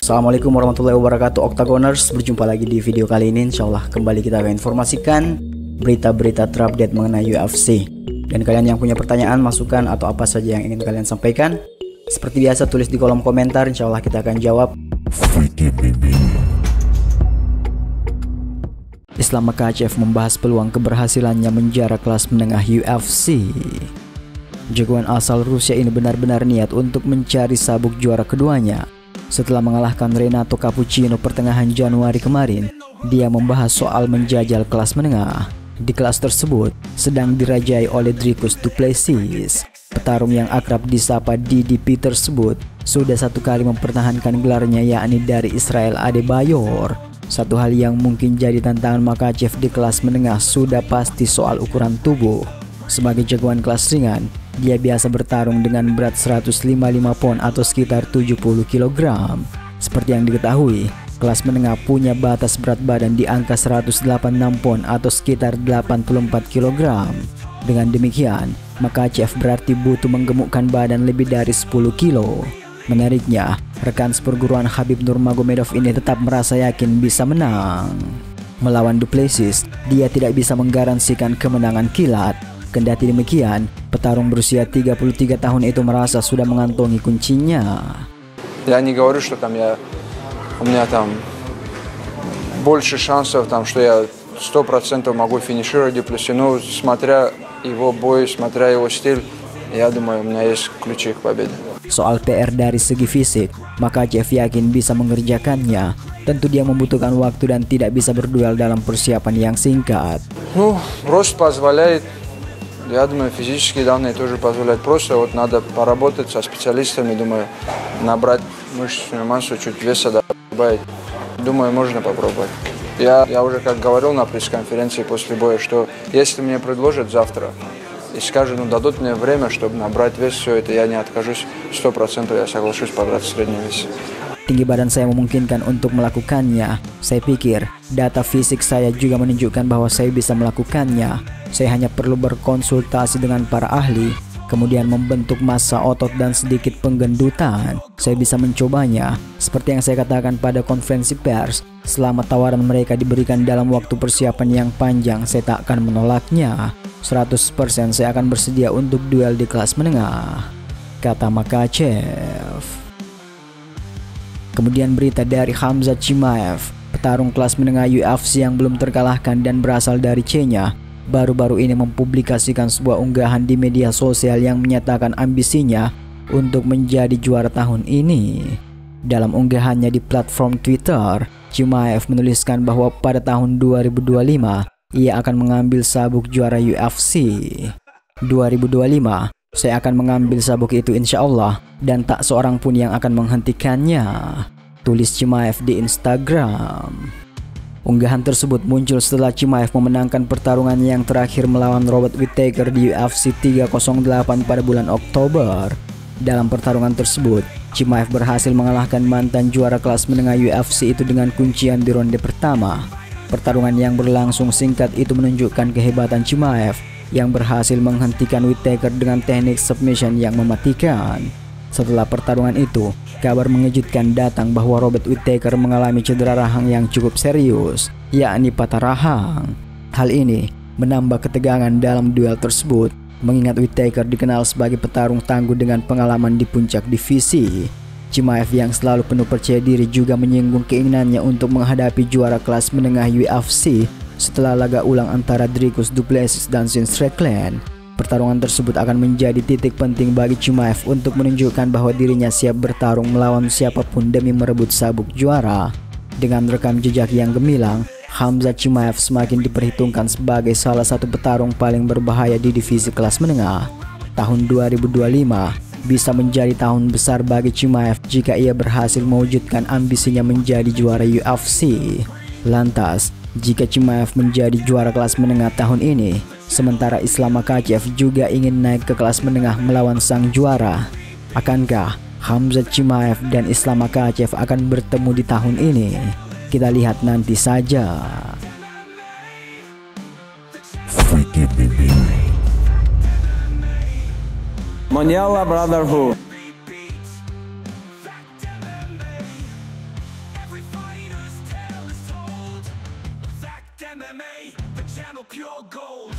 Assalamualaikum warahmatullahi wabarakatuh Octagoners, berjumpa lagi di video kali ini. Insyaallah kembali kita akan informasikan berita-berita terupdate mengenai UFC. Dan kalian yang punya pertanyaan, masukan atau apa saja yang ingin kalian sampaikan, seperti biasa tulis di kolom komentar, insyaallah kita akan jawab. Islam Makhachev membahas peluang keberhasilannya menjara kelas menengah UFC. Jagoan asal Rusia ini benar-benar niat untuk mencari sabuk juara keduanya. Setelah mengalahkan Renato Cappuccino pertengahan Januari kemarin, dia membahas soal menjajal kelas menengah. Di kelas tersebut sedang dirajai oleh Dricus du Plessis. Petarung yang akrab disapa Didi Peter tersebut sudah satu kali mempertahankan gelarnya, yakni dari Israel Adebayor. Satu hal yang mungkin jadi tantangan Makhachev di kelas menengah sudah pasti soal ukuran tubuh. Sebagai jagoan kelas ringan, dia biasa bertarung dengan berat 155 pon atau sekitar 70 kg. Seperti yang diketahui, kelas menengah punya batas berat badan di angka 186 pon atau sekitar 84 kg. Dengan demikian, Makhachev berarti butuh menggemukkan badan lebih dari 10 kilo. Menariknya, rekan seperguruan Khabib Nurmagomedov ini tetap merasa yakin bisa menang. Melawan du Plessis, dia tidak bisa menggaransikan kemenangan kilat. Kendati demikian, petarung berusia 33 tahun itu merasa sudah mengantongi kuncinya. Я не говорю, что там у меня там больше шансов, там, что я 100% могу финишировать du Plessis, но смотря его бой, смотря его стиль, я думаю, у меня есть ключи к победе. Soal PR dari segi fisik, Makhachev yakin bisa mengerjakannya. Tentu dia membutuhkan waktu dan tidak bisa berduel dalam persiapan yang singkat. Ну, рост позволяет. Я думаю, физические данные тоже позволяют. Просто вот надо поработать со специалистами, думаю, набрать мышечную массу, чуть веса добавить. Думаю, можно попробовать. Я уже как говорил на пресс-конференции после боя, что если мне предложат завтра и скажут, ну, дадут мне время, чтобы набрать вес, все это, я не откажусь, 100% я соглашусь подраться в среднем весе. Tinggi badan saya memungkinkan untuk melakukannya. Saya pikir data fisik saya juga menunjukkan bahwa saya bisa melakukannya. Saya hanya perlu berkonsultasi dengan para ahli, kemudian membentuk massa otot dan sedikit penggendutan. Saya bisa mencobanya. Seperti yang saya katakan pada konferensi pers, selama tawaran mereka diberikan dalam waktu persiapan yang panjang, saya tak akan menolaknya. 100% saya akan bersedia untuk duel di kelas menengah, kata Makhachev. Kemudian berita dari Khamzat Chimaev, petarung kelas menengah UFC yang belum terkalahkan dan berasal dari China, baru-baru ini mempublikasikan sebuah unggahan di media sosial yang menyatakan ambisinya untuk menjadi juara tahun ini. Dalam unggahannya di platform Twitter, Chimaev menuliskan bahwa pada tahun 2025 ia akan mengambil sabuk juara UFC. 2025, saya akan mengambil sabuk itu insya Allah, dan tak seorang pun yang akan menghentikannya, tulis Chimaev di Instagram. Unggahan tersebut muncul setelah Chimaev memenangkan pertarungan yang terakhir melawan Robert Whittaker di UFC 308 pada bulan Oktober. Dalam pertarungan tersebut, Chimaev berhasil mengalahkan mantan juara kelas menengah UFC itu dengan kuncian di ronde pertama. Pertarungan yang berlangsung singkat itu menunjukkan kehebatan Chimaev yang berhasil menghentikan Whittaker dengan teknik submission yang mematikan. Setelah pertarungan itu, kabar mengejutkan datang bahwa Robert Whittaker mengalami cedera rahang yang cukup serius, yakni patah rahang. Hal ini menambah ketegangan dalam duel tersebut, mengingat Whittaker dikenal sebagai petarung tangguh dengan pengalaman di puncak divisi. Chimaev yang selalu penuh percaya diri juga menyinggung keinginannya untuk menghadapi juara kelas menengah UFC setelah laga ulang antara Dricus du Plessis dan Sean Strickland. Pertarungan tersebut akan menjadi titik penting bagi Chimaev untuk menunjukkan bahwa dirinya siap bertarung melawan siapapun demi merebut sabuk juara. Dengan rekam jejak yang gemilang, Khamzat Chimaev semakin diperhitungkan sebagai salah satu petarung paling berbahaya di divisi kelas menengah. Tahun 2025 bisa menjadi tahun besar bagi Chimaev jika ia berhasil mewujudkan ambisinya menjadi juara UFC. Lantas, jika Chimaev menjadi juara kelas menengah tahun ini, sementara Islam Makhachev juga ingin naik ke kelas menengah melawan sang juara, akankah Khamzat Chimaev dan Islam Makhachev akan bertemu di tahun ini? Kita lihat nanti saja. Mondial Brotherhood. MMA, the channel pure gold.